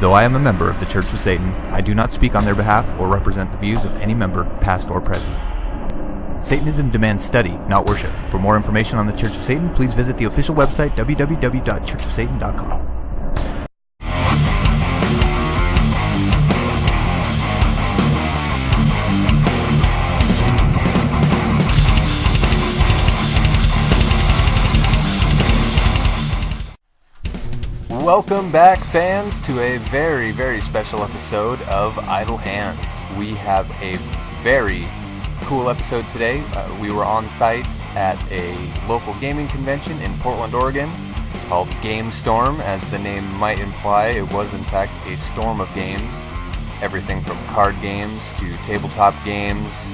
Though I am a member of the Church of Satan, I do not speak on their behalf or represent the views of any member, past or present. Satanism demands study, not worship. For more information on the Church of Satan, please visit the official website www.churchofsatan.com. Welcome back, fans, to a very, very special episode of Idle Hands. We have a very cool episode today. We were on site at a local gaming convention in Portland, Oregon, called Gamestorm. As the name might imply, it was in fact a storm of games. Everything from card games to tabletop games,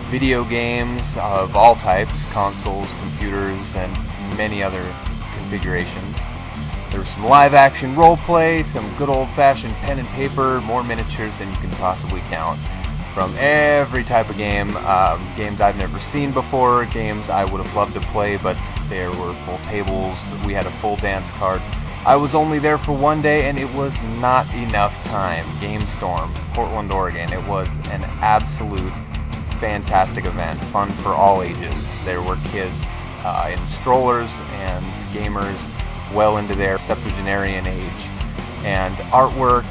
video games of all types, consoles, computers, and many other configurations. There was some live-action roleplay, some good old-fashioned pen and paper, more miniatures than you can possibly count. From every type of game, games I've never seen before, games I would have loved to play, but there were full tables, we had a full dance card. I was only there for one day, and it was not enough time. Gamestorm, Portland, Oregon. It was an absolute fantastic event, fun for all ages. There were kids in strollers and gamers well into their septuagenarian age, and artwork.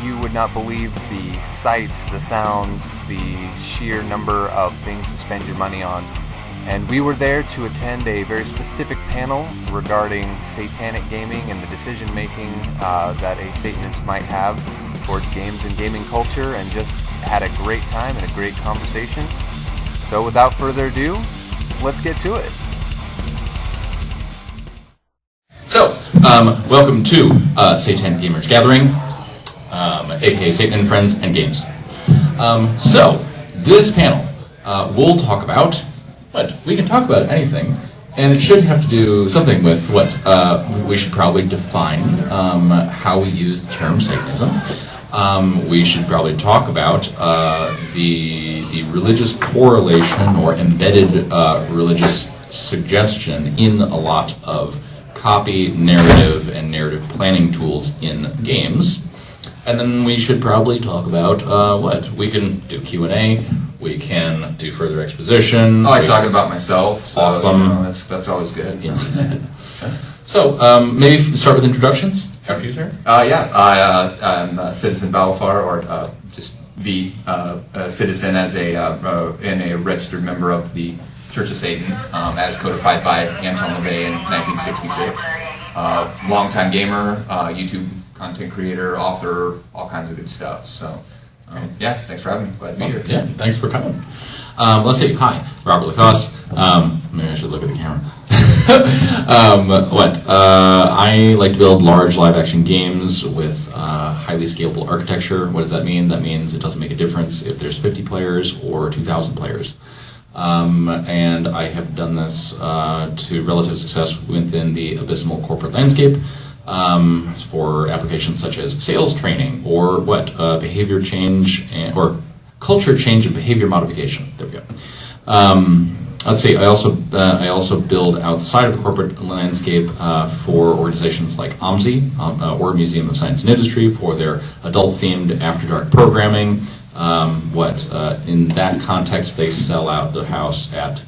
You would not believe the sights, the sounds, the sheer number of things to spend your money on. And we were there to attend a very specific panel regarding satanic gaming and the decision making that a Satanist might have towards games and gaming culture, and just had a great time and a great conversation. So without further ado, let's get to it. So, welcome to Satanic Gamers Gathering, aka Satan and Friends and Games. So, this panel, we'll talk about, we can talk about anything, and it should have to do something with what we should probably define how we use the term Satanism. We should probably talk about the religious correlation or embedded religious suggestion in a lot of copy, narrative, and narrative planning tools in games. And then we should probably talk about we can do Q&A, we can do further exposition. I like talking about myself, so awesome. That's always good. Yeah. So, maybe start with introductions. After you, sir? I'm Citizen Valefar, or just V, Citizen, as and a registered member of the Church of Satan, as codified by Anton LaVey in 1966. Longtime gamer, YouTube content creator, author, all kinds of good stuff. So, thanks for having me. Glad to be here. Yeah, thanks for coming. Let's see. Hi, Robert LaCosse. Maybe I should look at the camera. I like to build large live-action games with highly scalable architecture. What does that mean? That means it doesn't make a difference if there's 50 players or 2,000 players. And I have done this to relative success within the abysmal corporate landscape for applications such as sales training or behavior change or culture change and behavior modification. There we go. Let's see. I also build outside of the corporate landscape for organizations like OMSI, or Museum of Science and Industry, for their adult-themed After Dark programming. In that context, they sell out the house at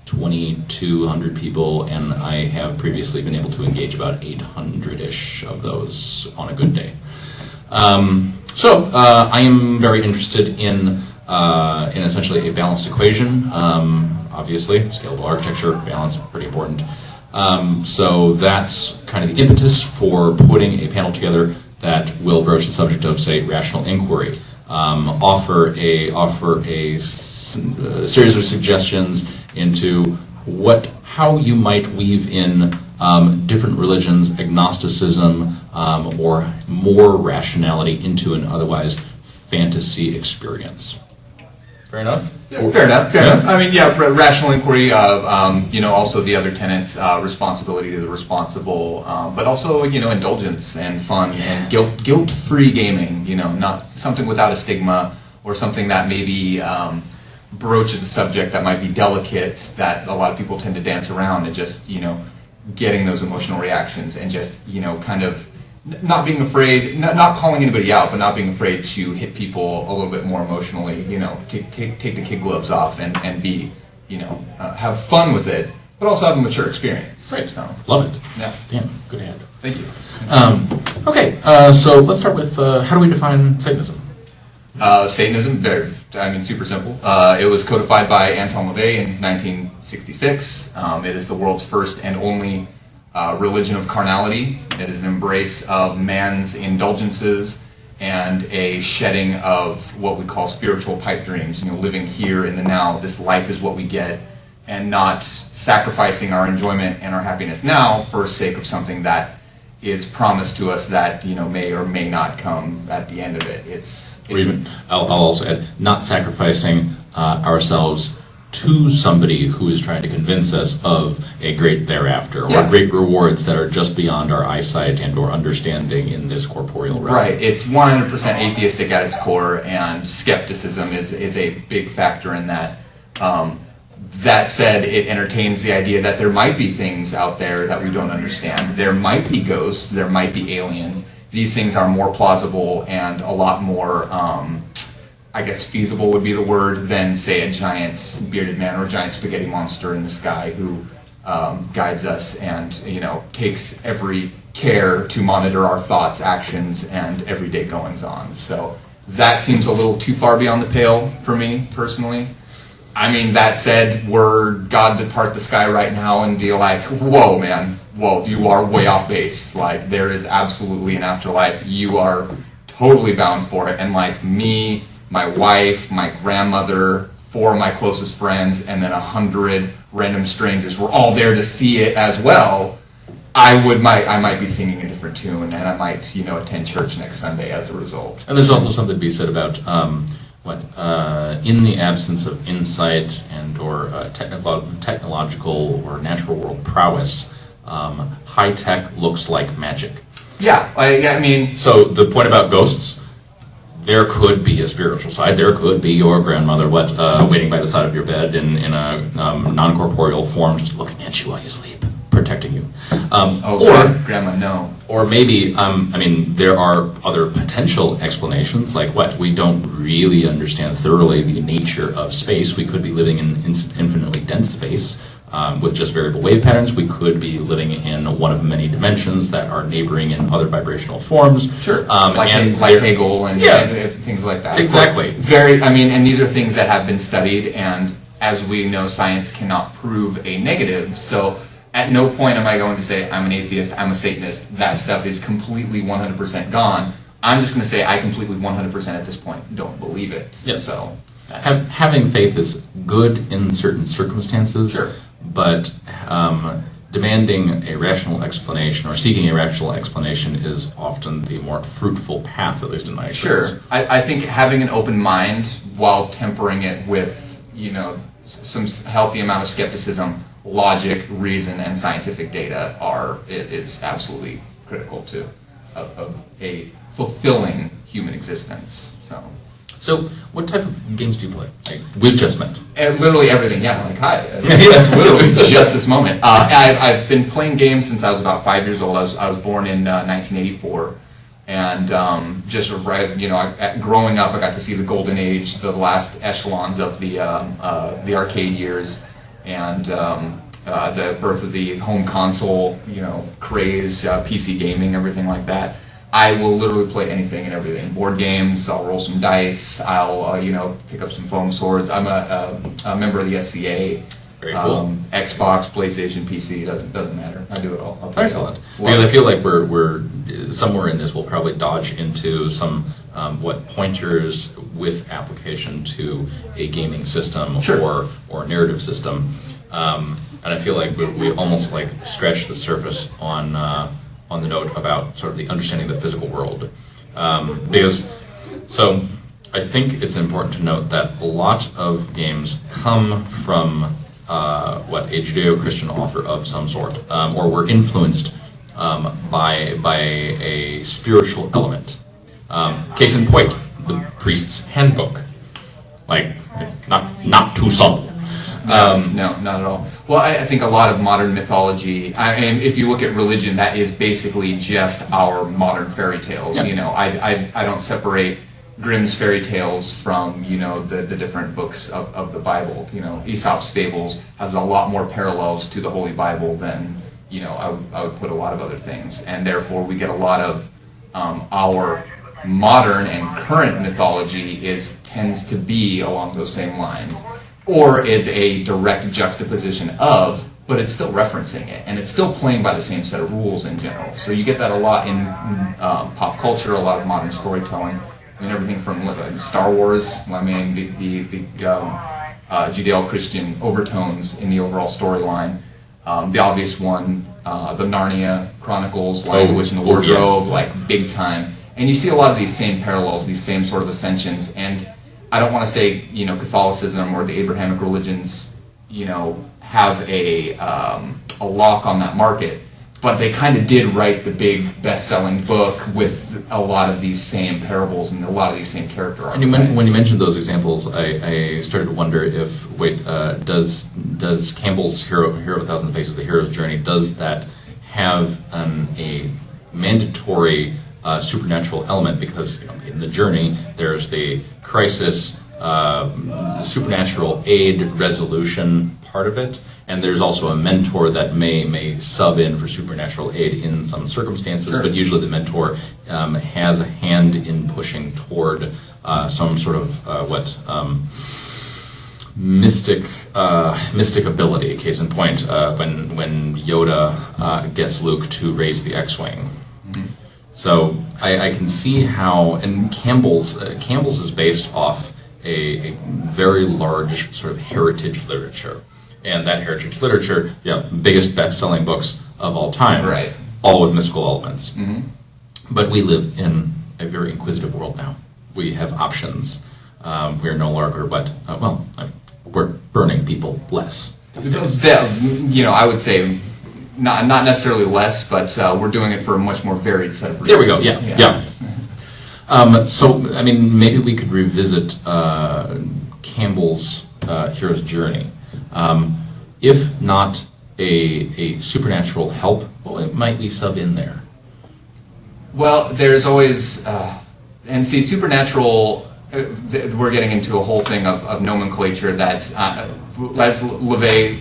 2,200 people, and I have previously been able to engage about 800-ish of those on a good day. I am very interested in essentially a balanced equation. Obviously, scalable architecture, balance, pretty important. So that's kind of the impetus for putting a panel together that will broach the subject of, say, rational inquiry. Offer a series of suggestions into how you might weave in different religions, agnosticism, or more rationality into an otherwise fantasy experience. Fair enough? Yeah, fair enough. I mean, rational inquiry, also the other tenets, responsibility to the responsible, but also, indulgence and fun and guilt-free gaming, not something without a stigma or something that maybe broaches a subject that might be delicate, that a lot of people tend to dance around, and just, getting those emotional reactions and just, kind of not being afraid, not calling anybody out, but not being afraid to hit people a little bit more emotionally. You know, take the kid gloves off and be, you know, have fun with it, but also have a mature experience. Right. So, love it. Yeah. Damn. Good hand. Thank you. Okay. So let's start with how do we define Satanism? Satanism, super simple. It was codified by Anton LaVey in 1966. It is the world's first and only religion of carnality. It is an embrace of man's indulgences and a shedding of what we call spiritual pipe dreams. You know, living here in the now. This life is what we get, and not sacrificing our enjoyment and our happiness now for sake of something that is promised to us that, you know, may or may not come at the end of it. Or even, I'll also add, not sacrificing ourselves to somebody who is trying to convince us of a great thereafter, or great rewards that are just beyond our eyesight and or understanding in this corporeal realm. Right. It's 100% atheistic at its core, and skepticism is a big factor in that. That said, it entertains the idea that there might be things out there that we don't understand. There might be ghosts, there might be aliens. These things are more plausible and a lot more, I guess feasible would be the word, than, say, a giant bearded man or a giant spaghetti monster in the sky who guides us and, you know, takes every care to monitor our thoughts, actions, and everyday goings-on. So that seems a little too far beyond the pale for me, personally. I mean, that said, were God to part the sky right now and be like, whoa, man, whoa, you are way off base. Like, there is absolutely an afterlife. You are totally bound for it. And like me, my wife, my grandmother, 4 of my closest friends, and then 100 random strangers were all there to see it as well, I might be singing a different tune, and I might, you know, attend church next Sunday as a result. And there's also something to be said about in the absence of insight and or technological or natural world prowess, high tech looks like magic. Yeah, I mean. So the point about ghosts, there could be a spiritual side. There could be your grandmother waiting by the side of your bed in a non-corporeal form, just looking at you while you sleep, protecting you. Or grandma, no. Or maybe, I mean, there are other potential explanations, like we don't really understand thoroughly the nature of space. We could be living in infinitely dense space with just variable wave patterns. We could be living in one of many dimensions that are neighboring in other vibrational forms. Sure, like Hegel and things like that. Exactly. And these are things that have been studied, and as we know, science cannot prove a negative, so at no point am I going to say, I'm an atheist, I'm a Satanist. That stuff is completely 100% gone. I'm just going to say I completely 100% at this point don't believe it. Yes. So having faith is good in certain circumstances, sure. But demanding a rational explanation or seeking a rational explanation is often the more fruitful path, at least in my experience. Sure. I think having an open mind while tempering it with, you know, some healthy amount of skepticism, logic, reason, and scientific data is absolutely critical to a fulfilling human existence. So, what type of games do you play? We've just met. Literally everything. Yeah, like hi. Literally just this moment. I've been playing games since I was about 5 years old. I was born in 1984, and growing up, I got to see the golden age, the last echelons of the arcade years. And the birth of the home console, you know, craze, PC gaming, everything like that. I will literally play anything and everything. Board games, I'll roll some dice, I'll pick up some foam swords. I'm a member of the SCA. Very cool. Xbox, PlayStation, PC, doesn't matter. I do it all. Excellent. Because I feel like we're somewhere in this we'll probably dodge into some pointers with application to a gaming system sure. or narrative system, and I feel like we almost like scratched the surface on the note about sort of the understanding of the physical world, so I think it's important to note that a lot of games come from a Judeo-Christian author of some sort, or were influenced by a spiritual element. Case in point, the priest's handbook, like not too subtle. No, not at all. Well, I think a lot of modern mythology, and if you look at religion, that is basically just our modern fairy tales. Yeah. You know, I don't separate Grimm's fairy tales from, you know, the different books of the Bible. You know, Aesop's Fables has a lot more parallels to the Holy Bible than, you know, I would put a lot of other things. And therefore we get a lot of our modern and current mythology tends to be along those same lines, or is a direct juxtaposition of, but it's still referencing it, and it's still playing by the same set of rules in general. So you get that a lot in pop culture, a lot of modern storytelling. I mean, everything from Star Wars, I mean, the Judeo-Christian overtones in the overall storyline. The obvious one, the Narnia Chronicles, Lion, the Witch, and the Wardrobe, yes. like big time. And you see a lot of these same parallels, these same sort of ascensions. And I don't want to say, you know, Catholicism or the Abrahamic religions, you know, have a lock on that market. But they kind of did write the big best-selling book with a lot of these same parables and a lot of these same character archetypes. And when you mentioned those examples, I started to wonder if, does Campbell's Hero of a Thousand Faces, The Hero's Journey, does that have a mandatory supernatural element? Because, you know, in the journey, there's the crisis, supernatural aid resolution part of it, and there's also a mentor that may sub in for supernatural aid in some circumstances, Sure. but usually the mentor has a hand in pushing toward some sort of mystic ability. Case in point, when Yoda gets Luke to raise the X-wing. Mm-hmm. So I can see how, and Campbell's is based off a very large sort of heritage literature. And that heritage literature, biggest best-selling books of all time, Right. all with mystical elements. Mm-hmm. But we live in a very inquisitive world now. We have options. We are no longer, we're burning people less these days. You know, I would say not necessarily less, but we're doing it for a much more varied set of reasons. There we go, yeah. So, I mean, maybe we could revisit Campbell's Hero's Journey. If not a supernatural help, what might we sub in there? Well, there's always, and see, supernatural, we're getting into a whole thing of nomenclature that's, as LeVay,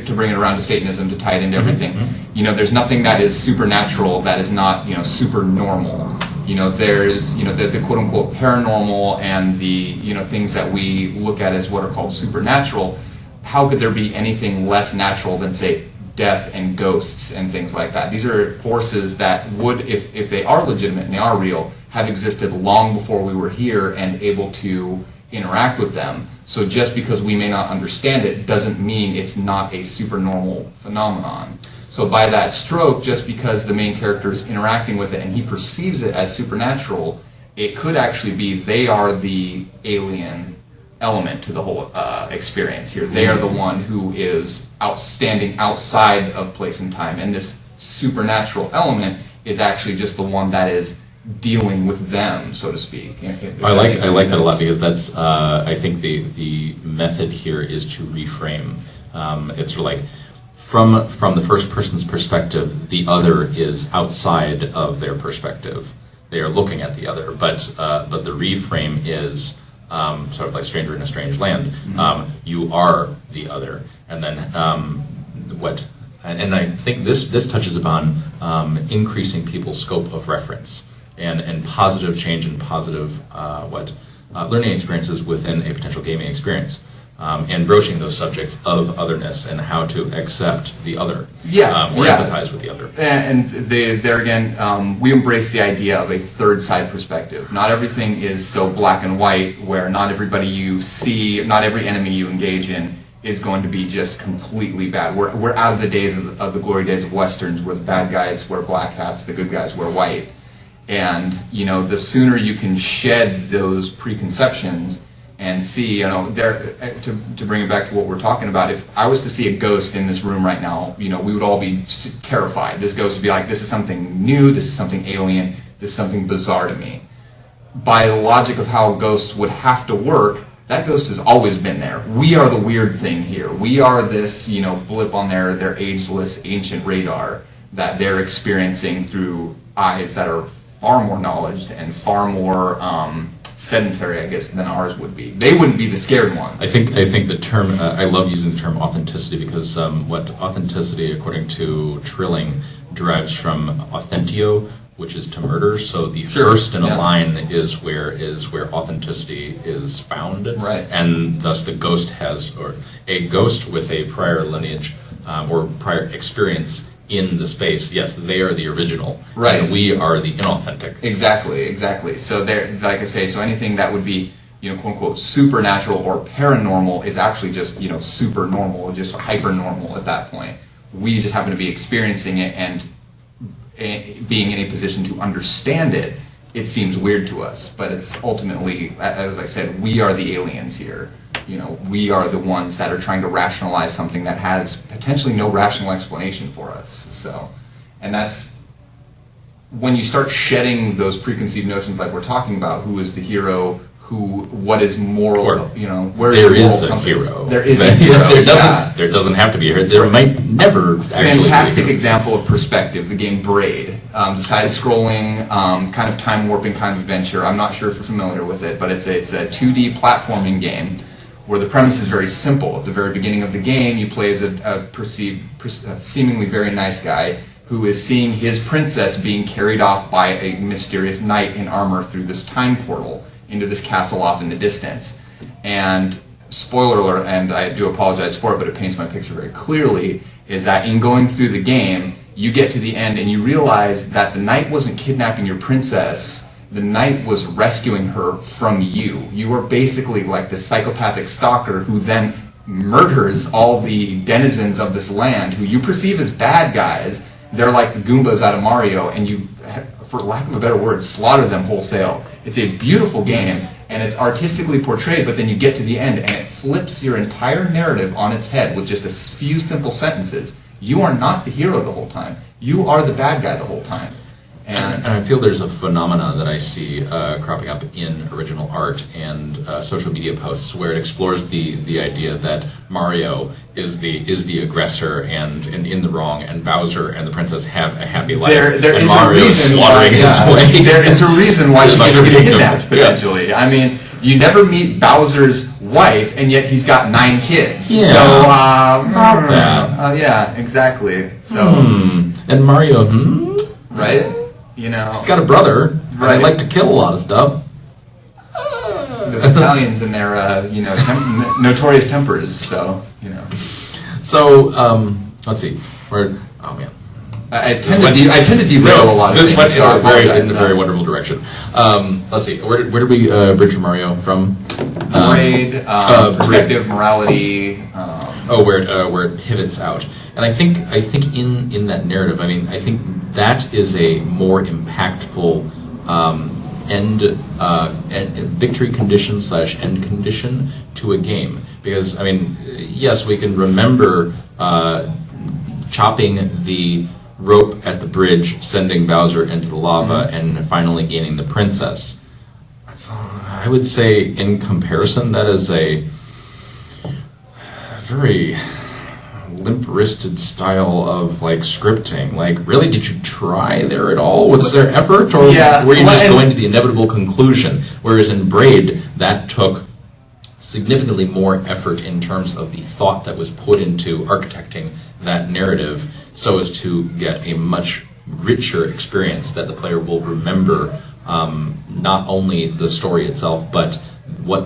to bring it around to Satanism, to tie it into everything, you know, there's nothing that is supernatural that is not, you know, super normal. You know, there's, you know, the quote-unquote paranormal and the, you know, things that we look at as what are called supernatural. How could there be anything less natural than, say, death and ghosts and things like that? These are forces that would, if they are legitimate and they are real, have existed long before we were here and able to interact with them. So just because we may not understand it doesn't mean it's not a supernormal phenomenon. So by that stroke, just because the main character is interacting with it and he perceives it as supernatural, it could actually be they are the alien element to the whole experience here. They are the one who is outstanding outside of place and time, and this supernatural element is actually just the one that is dealing with them, so to speak. I like that a lot, because that's I think the method here is to reframe. It's sort of like from the first person's perspective, the other is outside of their perspective. They are looking at the other, but the reframe is sort of like stranger in a strange land. You are the other, and then and I think this touches upon increasing people's scope of reference and positive change and positive learning experiences within a potential gaming experience. And broaching those subjects of otherness and how to accept the other, or empathize with the other. And there again, we embrace the idea of a third side perspective. Not everything is so black and white, where not everybody you see, not every enemy you engage in is going to be just completely bad. We're out of the days of the glory days of Westerns, where the bad guys wear black hats, the good guys wear white. And, you know, the sooner you can shed those preconceptions and see, you know, to bring it back to what we're talking about, if I was to see a ghost in this room right now, you know, we would all be terrified. This ghost would be like, this is something new, this is something alien, this is something bizarre to me. By the logic of how ghosts would have to work, that ghost has always been there. We are the weird thing here. We are this, blip on their ageless, ancient radar that they're experiencing through eyes that are far more knowledgeable and far more sedentary, I guess, than ours would be. They wouldn't be the scared ones. I think the term, I love using the term authenticity because what authenticity, according to Trilling, derives from authentio, which is to murder. So the first in a line is where authenticity is found, right? And thus the ghost or a ghost with a prior lineage or prior experience in the space. Yes, they are the original, right? And we are the inauthentic. Exactly. So there, like I say, so anything that would be quote unquote supernatural or paranormal is actually just super normal, just hyper normal at that point. We just happen to be experiencing it and being in a position to understand it. It seems weird to us, but it's ultimately, as I said, we are the aliens here. We are the ones that are trying to rationalize something that has potentially no rational explanation for us. So, and that's when you start shedding those preconceived notions like we're talking about, who is the hero, what is moral, where is there your is moral a compass? hero. There is a hero. There doesn't have to be a hero. There might never Fantastic actually be. Example of perspective, the game Braid. The side-scrolling, kind of time-warping kind of adventure. I'm not sure if you're familiar with it, but it's a 2D platforming game where the premise is very simple. At the very beginning of the game, you play as a seemingly very nice guy who is seeing his princess being carried off by a mysterious knight in armor through this time portal into this castle off in the distance. And spoiler alert, and I do apologize for it, but it paints my picture very clearly, is that in going through the game, you get to the end and you realize that the knight wasn't kidnapping your princess, the knight was rescuing her from you. You are basically like the psychopathic stalker who then murders all the denizens of this land who you perceive as bad guys. They're like the Goombas out of Mario, and you, for lack of a better word, slaughter them wholesale. It's a beautiful game, and it's artistically portrayed, but then you get to the end, and it flips your entire narrative on its head with just a few simple sentences. You are not the hero the whole time. You are the bad guy the whole time. And I feel there's a phenomena that I see cropping up in original art and social media posts where it explores the idea that Mario is the aggressor and in the wrong, and Bowser and the princess have a happy life. There and is Mario a reason slaughtering his way. There is a reason why she gets kingdom. kidnapped potentially. Yeah. I mean, you never meet Bowser's wife, and yet he's got 9 kids. Yeah. So, not bad. Yeah, exactly. So, and Mario, right? You know, he's got a brother. Right. I'd like to kill a lot of stuff. Those Italians and their, notorious tempers. So, So, let's see. Oh man. I tend to derail a lot of things. This went in a very wonderful direction. Let's see. Where did we bridge from Mario from? Braid, perspective, morality. Where it pivots out, and I think in that narrative, I think that is a more impactful end victory condition / end condition to a game, because yes, we can remember chopping the rope at the bridge, sending Bowser into the lava, and finally gaining the princess. I would say, in comparison, that is a very limp-wristed style of scripting. Really, did you try there at all? Was there effort, or were you just going to the inevitable conclusion? Whereas in Braid, that took significantly more effort in terms of the thought that was put into architecting that narrative, so as to get a much richer experience that the player will remember. Not only the story itself, but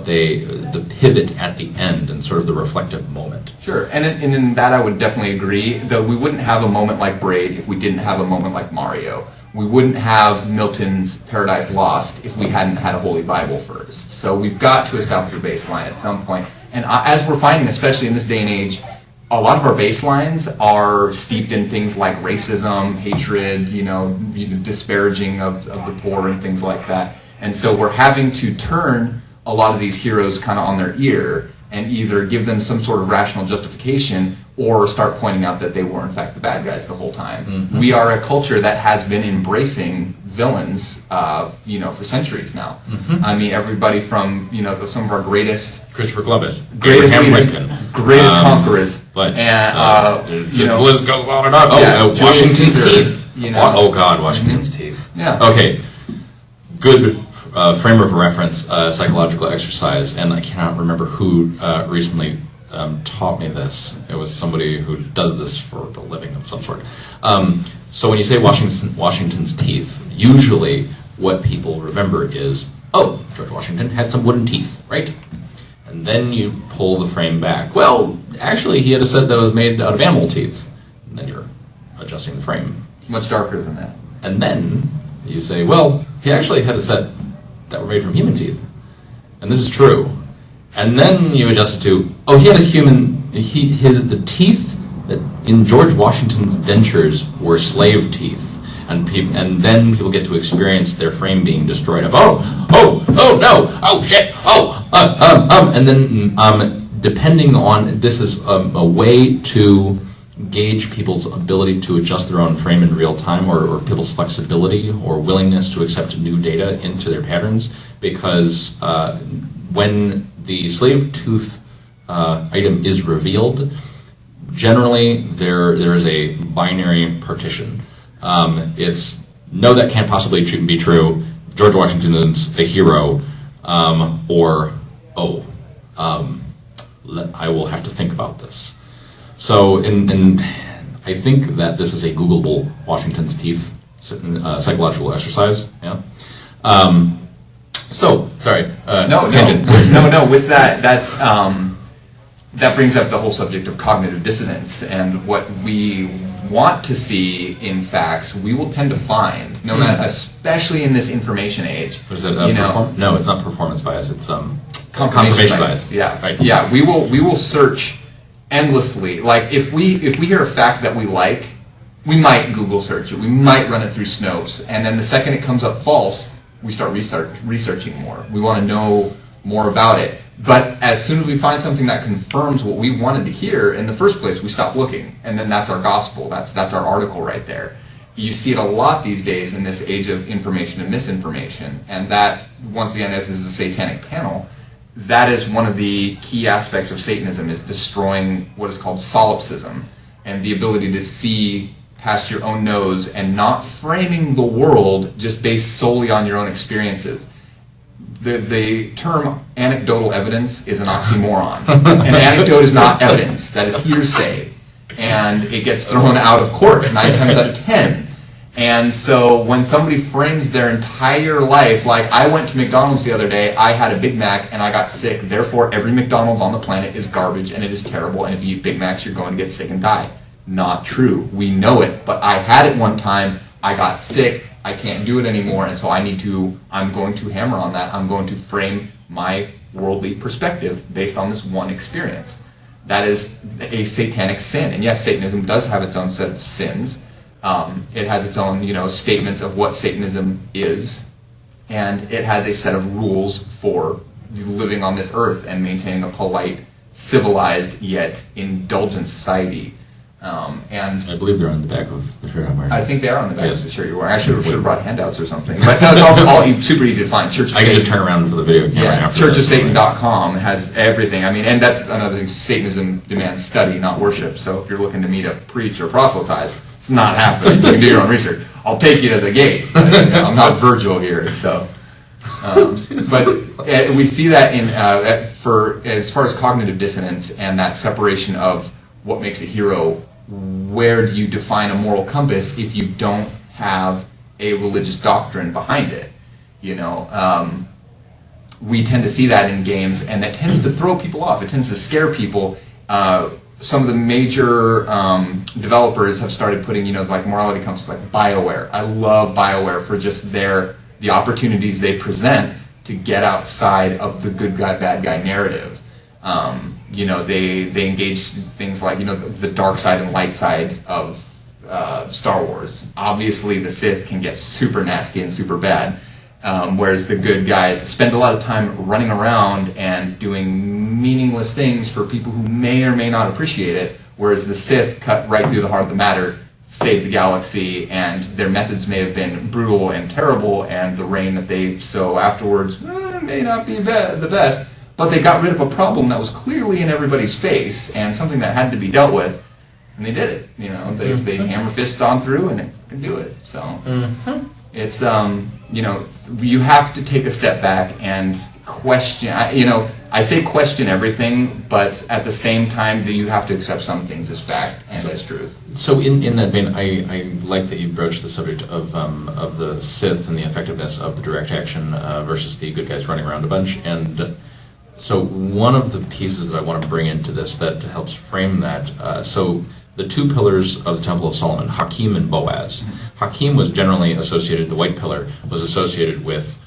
the pivot at the end and sort of the reflective moment. Sure, and in that I would definitely agree, though we wouldn't have a moment like Braid if we didn't have a moment like Mario. We wouldn't have Milton's Paradise Lost if we hadn't had a Holy Bible first. So we've got to establish a baseline at some point. And as we're finding, especially in this day and age, a lot of our baselines are steeped in things like racism, hatred, disparaging of the poor and things like that. And so we're having to turn a lot of these heroes kind of on their ear and either give them some sort of rational justification or start pointing out that they were in fact the bad guys the whole time. We are a culture that has been embracing villains, for centuries now. I mean, everybody from, some of our greatest Christopher Columbus, greatest Abraham leaders, Lincoln, greatest conquerors, but and the list goes on and on. Washington's teeth. Oh God, Washington's teeth. Yeah. Okay, good frame of reference, psychological exercise, and I cannot remember who recently taught me this. It was somebody who does this for a living of some sort. So when you say Washington's teeth, usually what people remember is, oh, George Washington had some wooden teeth, right? And then you pull the frame back. Well, actually, he had a set that was made out of animal teeth. And then you're adjusting the frame. much darker than that. And then you say, well, he actually had a set that were made from human teeth. And this is true. And then you adjust it to, oh, he had the teeth that in George Washington's dentures were slave teeth. And then people get to experience their frame being destroyed of, oh no, oh shit, and then depending on, this is a way to gauge people's ability to adjust their own frame in real time, or people's flexibility or willingness to accept new data into their patterns, because when the slave tooth item is revealed, generally there is a binary partition. It's, no, that can't possibly be true, George Washington is a hero, or, oh, I will have to think about this. So, I think that this is a Googleable Washington's teeth psychological exercise, yeah? Sorry, tangent. No, with that, that brings up the whole subject of cognitive dissonance, and what we want to see in facts, we will tend to find, no matter, especially in this information age. Is it no, it's not performance bias. It's confirmation bias. Yeah, right. Yeah. We will search endlessly. Like if we hear a fact that we like, we might Google search it. We might run it through Snopes, and then the second it comes up false, we start researching more. We want to know more about it. But as soon as we find something that confirms what we wanted to hear in the first place, we stop looking. And then that's our gospel. That's our article right there. You see it a lot these days in this age of information and misinformation. And that, once again, as is a satanic panel, that is one of the key aspects of Satanism, is destroying what is called solipsism, and the ability to see past your own nose and not framing the world just based solely on your own experiences. The term anecdotal evidence is an oxymoron. An anecdote is not evidence. That is hearsay. And it gets thrown out of court 9 times out of 10. And so when somebody frames their entire life, like, I went to McDonald's the other day, I had a Big Mac, and I got sick, therefore every McDonald's on the planet is garbage and it is terrible, and if you eat Big Macs, you're going to get sick and die. Not true. We know it, but I had it one time, I got sick, I can't do it anymore, and so I'm going to hammer on that. I'm going to frame my worldly perspective based on this one experience. That is a satanic sin. And yes, Satanism does have its own set of sins. It has its own, statements of what Satanism is, and it has a set of rules for living on this earth and maintaining a polite, civilized, yet indulgent society. And I believe they're on the back of the shirt I'm wearing. I think they are on the back yes. of the shirt you're wearing. I should have brought handouts or something. But no, it's all super easy to find. Church of I can just turn around for the video camera. Yeah, churchofsatan.com has everything. I mean, and that's another thing. Satanism demands study, not worship. So if you're looking to meet a preach or proselytize, it's not happening. You can do your own research. I'll take you to the gate. I'm not Virgil here. So, but we see that in for as far as cognitive dissonance and that separation of what makes a hero. Where do you define a moral compass if you don't have a religious doctrine behind it? We tend to see that in games, and that tends to throw people off. It tends to scare people. Some of the major developers have started putting, like morality compasses like BioWare. I love BioWare for just the opportunities they present to get outside of the good guy, bad guy narrative. They engage things like, the dark side and light side of Star Wars. Obviously, the Sith can get super nasty and super bad, whereas the good guys spend a lot of time running around and doing meaningless things for people who may or may not appreciate it, whereas the Sith cut right through the heart of the matter, save the galaxy, and their methods may have been brutal and terrible, and the rain that they sow afterwards may not be the best, but they got rid of a problem that was clearly in everybody's face and something that had to be dealt with, and they did it. They hammer fist on through and they can do it. So it's you have to take a step back and question. I say question everything, but at the same time, you have to accept some things as fact and as truth. So in that vein, I like that you broached the subject of the Sith and the effectiveness of the direct action versus the good guys running around a bunch. And so one of the pieces that I want to bring into this that helps frame that, so the two pillars of the Temple of Solomon, Hakim and Boaz. Hakim was generally associated, the white pillar was associated with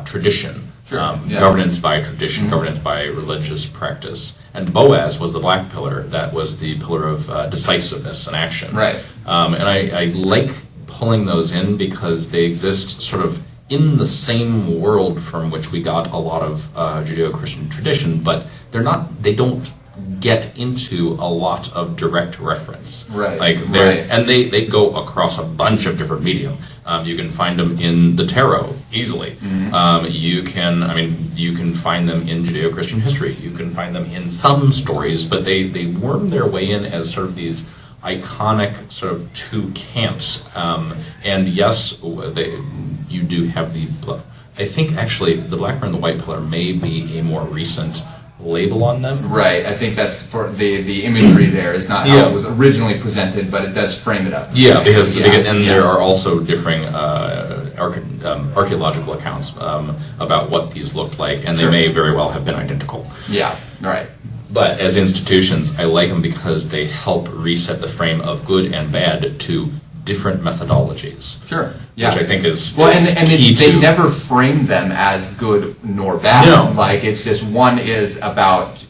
tradition. Sure. Governance by tradition, governance by religious practice. And Boaz was the black pillar, that was the pillar of decisiveness and action. Right. And I like pulling those in because they exist sort of in the same world from which we got a lot of Judeo-Christian tradition, but they don't get into a lot of direct reference. Right. And they go across a bunch of different medium. You can find them in the tarot easily. You can find them in Judeo-Christian history. You can find them in some stories, but they worm their way in as sort of these iconic sort of two camps. And yes, you do have I think actually the black pillar and the white pillar may be a more recent label on them. Right. I think that's for the imagery there is not how it was originally presented, but it does frame it up. Yeah, because there are also differing archaeological accounts about what these looked like, and they may very well have been identical. Yeah, right. But as institutions, I like them because they help reset the frame of good and bad to different methodologies. Sure. Yeah. Which I think is and key they never frame them as good nor bad. No. Like it's just one is about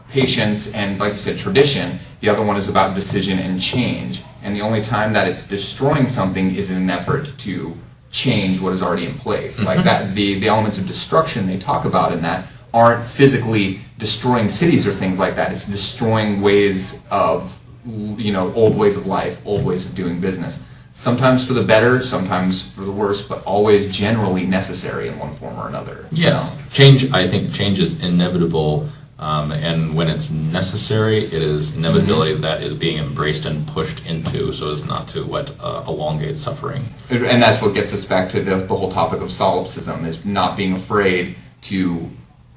patience and, like you said, tradition. The other one is about decision and change. And the only time that it's destroying something is in an effort to change what is already in place. Like that, the elements of destruction they talk about in that aren't physically destroying cities or things like that. It's destroying ways of old ways of life, old ways of doing business. Sometimes for the better, sometimes for the worse, but always generally necessary in one form or another. Yes. I think change is inevitable, and when it's necessary, it is inevitability that is being embraced and pushed into so as not to elongate suffering. And that's what gets us back to the whole topic of solipsism, is not being afraid to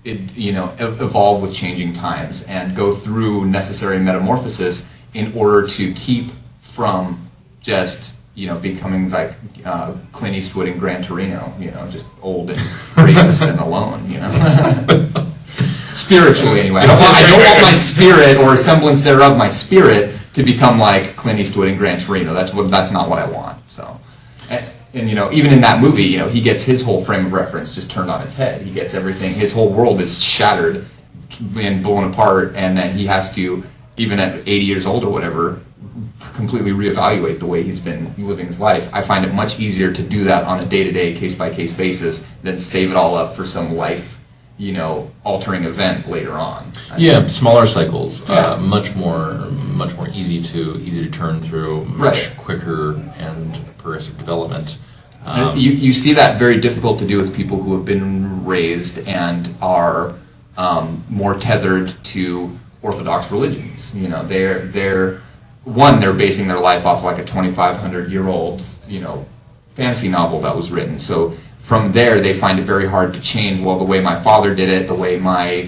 evolve with changing times and go through necessary metamorphosis in order to keep from just becoming like Clint Eastwood in Gran Torino, just old and racist and alone, spiritually anyway. I don't want my spirit or semblance thereof, my spirit, to become like Clint Eastwood in Gran Torino. That's not what I want. So, and even in that movie, he gets his whole frame of reference just turned on its head. He gets everything. His whole world is shattered and blown apart, and then he has to, even at 80 years old or whatever, completely reevaluate the way he's been living his life. I find it much easier to do that on a day-to-day, case-by-case basis than save it all up for some life, altering event later on. Smaller cycles, much more easy to turn through, much quicker and progressive development. You see that very difficult to do with people who have been raised and are more tethered to Orthodox religions. They're basing their life off like a 2,500-year-old, fantasy novel that was written. So from there, they find it very hard to change. Well, the way my father did it, the way my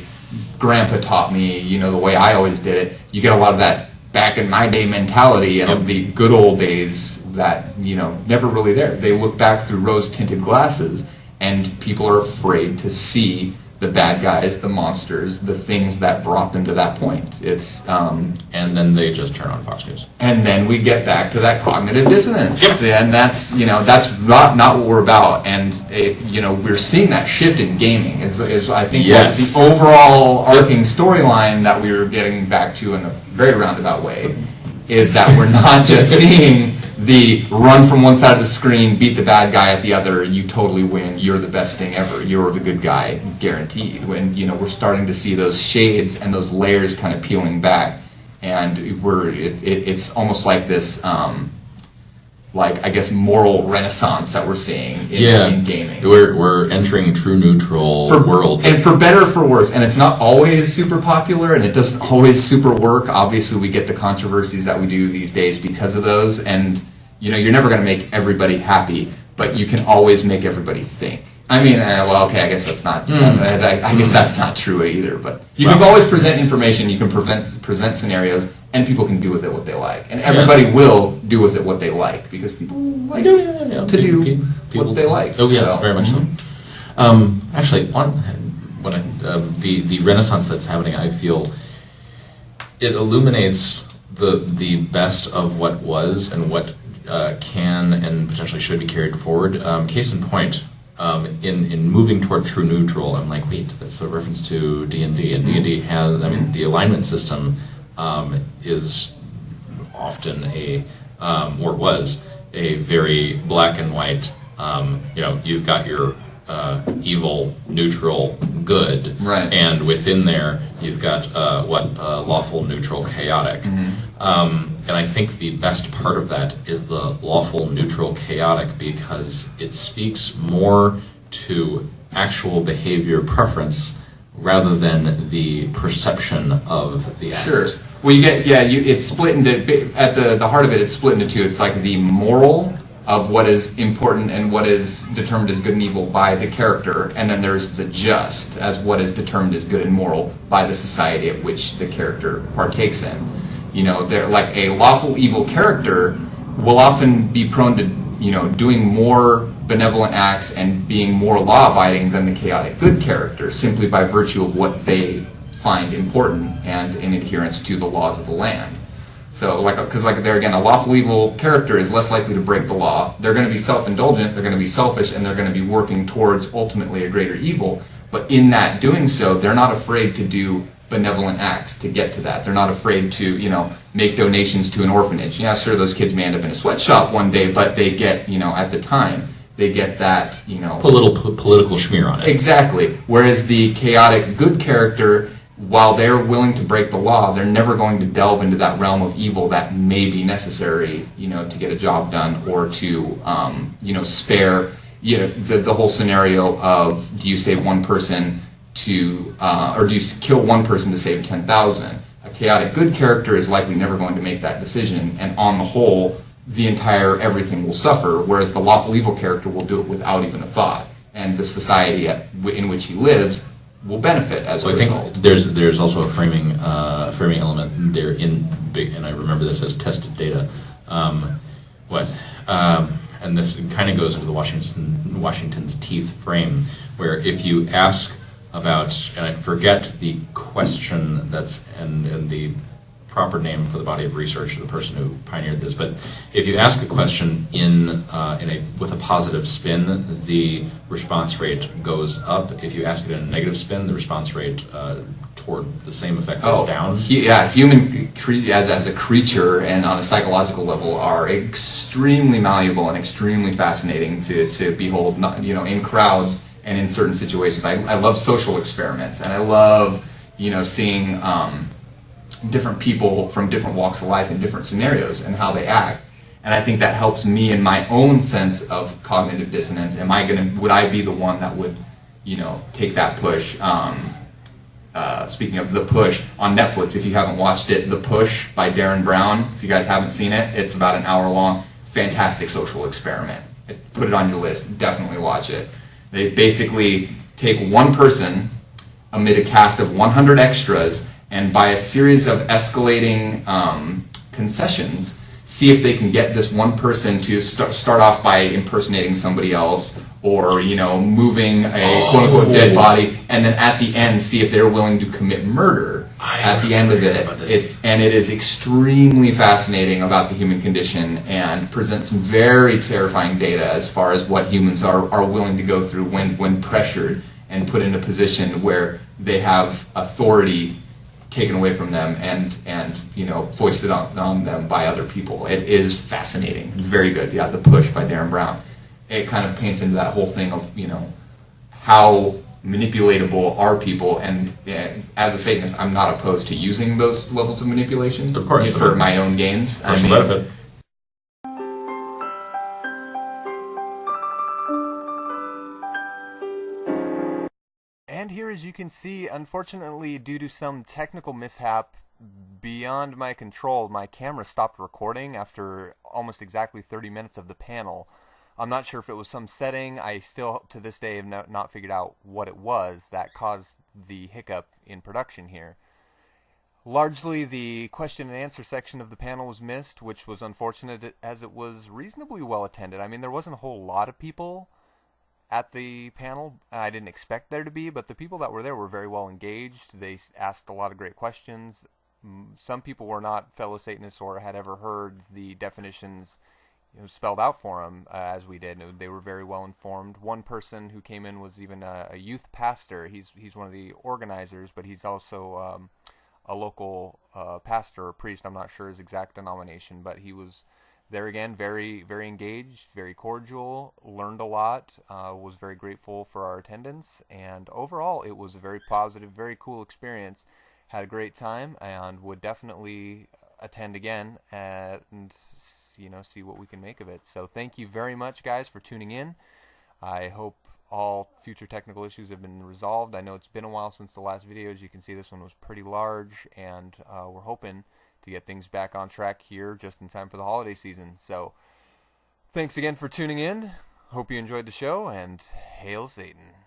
grandpa taught me, the way I always did it. You get a lot of that back in my day mentality of the good old days that, never really there. They look back through rose-tinted glasses, and people are afraid to see the bad guys, the monsters, the things that brought them to that point. It's and then they just turn on Fox News. And then we get back to that cognitive dissonance, and that's not what we're about. And we're seeing that shift in gaming. Is I think that's the overall arcing storyline that we were getting back to in a very roundabout way, is that we're not just seeing the run from one side of the screen, beat the bad guy at the other, you totally win, you're the best thing ever, you're the good guy, guaranteed. When, we're starting to see those shades and those layers kind of peeling back, and it's almost like this like, I guess, moral renaissance that we're seeing in gaming. We're entering true neutral world. And for better or for worse. And it's not always super popular, and it doesn't always super work. Obviously, we get the controversies that we do these days because of those. And, you know, you're never going to make everybody happy, but you can always make everybody think. I mean, well, okay, I guess that's not. I guess that's not true either. But you can always present information. You can present scenarios, and people can do with it what they like. And everybody will do with it what they like, because people like to do what they like. Oh yes, very much so. Actually, the renaissance that's happening, I feel it illuminates the best of what was and what can and potentially should be carried forward. Case in point. In moving toward true neutral, I'm like, wait, that's a reference to D&D, and D&D has, I mean, the alignment system is often or was a very black and white, you know, you've got your evil, neutral, good, right, and within there you've got lawful, neutral, chaotic. And I think the best part of that is the lawful, neutral, chaotic, because it speaks more to actual behavior preference rather than the perception of the act. Sure. Well, you get, it's split into, at the heart of it, it's split into two. It's like the moral of what is important and what is determined as good and evil by the character, and then there's the just as what is determined as good and moral by the society at which the character partakes in. You know, they're like a lawful evil character will often be prone to, you know, doing more benevolent acts and being more law-abiding than the chaotic good character, simply by virtue of what they find important and in adherence to the laws of the land. So, because there again, a lawful evil character is less likely to break the law. They're going to be self-indulgent, they're going to be selfish, and they're going to be working towards ultimately a greater evil. But in that doing so, they're not afraid to do benevolent acts to get to that. They're not afraid to, you know, make donations to an orphanage. Yeah, sure, those kids may end up in a sweatshop one day, but they get, you know, at the time, they get that, you know... Put a little political schmear on it. Exactly. Whereas the chaotic good character, while they're willing to break the law, they're never going to delve into that realm of evil that may be necessary, you know, to get a job done or to, you know, spare, you know, the whole scenario of, do you save one person to, or do you kill one person to save 10,000? A chaotic good character is likely never going to make that decision, and on the whole, the entire everything will suffer, whereas the lawful evil character will do it without even a thought, and the society in which he lives will benefit as a result. I think there's also a framing element there and I remember this as tested data. And this kind of goes into the Washington's teeth frame, where if you ask about, and I forget the question that's and the proper name for the body of research, the person who pioneered this, but if you ask a question with a positive spin, the response rate goes up. If you ask it in a negative spin, the response rate toward the same effect goes down. Human as a creature and on a psychological level are extremely malleable and extremely fascinating to behold, you know, in crowds and in certain situations. I love social experiments, and I love, you know, seeing different people from different walks of life in different scenarios and how they act. And I think that helps me in my own sense of cognitive dissonance. Would I be the one that would, you know, take that push? Speaking of The Push, on Netflix, if you haven't watched it, The Push by Darren Brown, if you guys haven't seen it, it's about an hour long, fantastic social experiment. Put it on your list, definitely watch it. They basically take one person amid a cast of 100 extras, and by a series of escalating concessions, see if they can get this one person to start off by impersonating somebody else, or, you know, moving a quote-unquote dead body, and then at the end see if they're willing to commit murder at the end of it. It is extremely fascinating about the human condition and presents some very terrifying data as far as what humans are willing to go through when pressured and put in a position where they have authority taken away from them and you know, foisted on them by other people. It is fascinating. Very good. Yeah, The Push by Darren Brown. It kind of paints into that whole thing of, you know, how manipulatable are people, and as a Satanist, I'm not opposed to using those levels of manipulation. Of course. For my own gains. Personal benefit. And here, as you can see, unfortunately, due to some technical mishap beyond my control, my camera stopped recording after almost exactly 30 minutes of the panel. I'm not sure if it was some setting. I still, to this day, have not figured out what it was that caused the hiccup in production here. Largely, the question and answer section of the panel was missed, which was unfortunate as it was reasonably well attended. I mean, there wasn't a whole lot of people at the panel. I didn't expect there to be, but the people that were there were very well engaged. They asked a lot of great questions. Some people were not fellow Satanists or had ever heard the definitions spelled out for them as we did. They were very well informed. One person who came in was even a youth pastor. He's one of the organizers, but he's also a local pastor or priest. I'm not sure his exact denomination, but he was there again, very, very engaged, very cordial, learned a lot, was very grateful for our attendance, and overall it was a very positive, very cool experience. Had a great time and would definitely attend again and see what we can make of it. So thank you very much, guys, for tuning in. I hope all future technical issues have been resolved. I know it's been a while since the last video. As you can see, this one was pretty large, and we're hoping to get things back on track here just in time for the holiday season. So thanks again for tuning in. Hope you enjoyed the show, and hail Satan.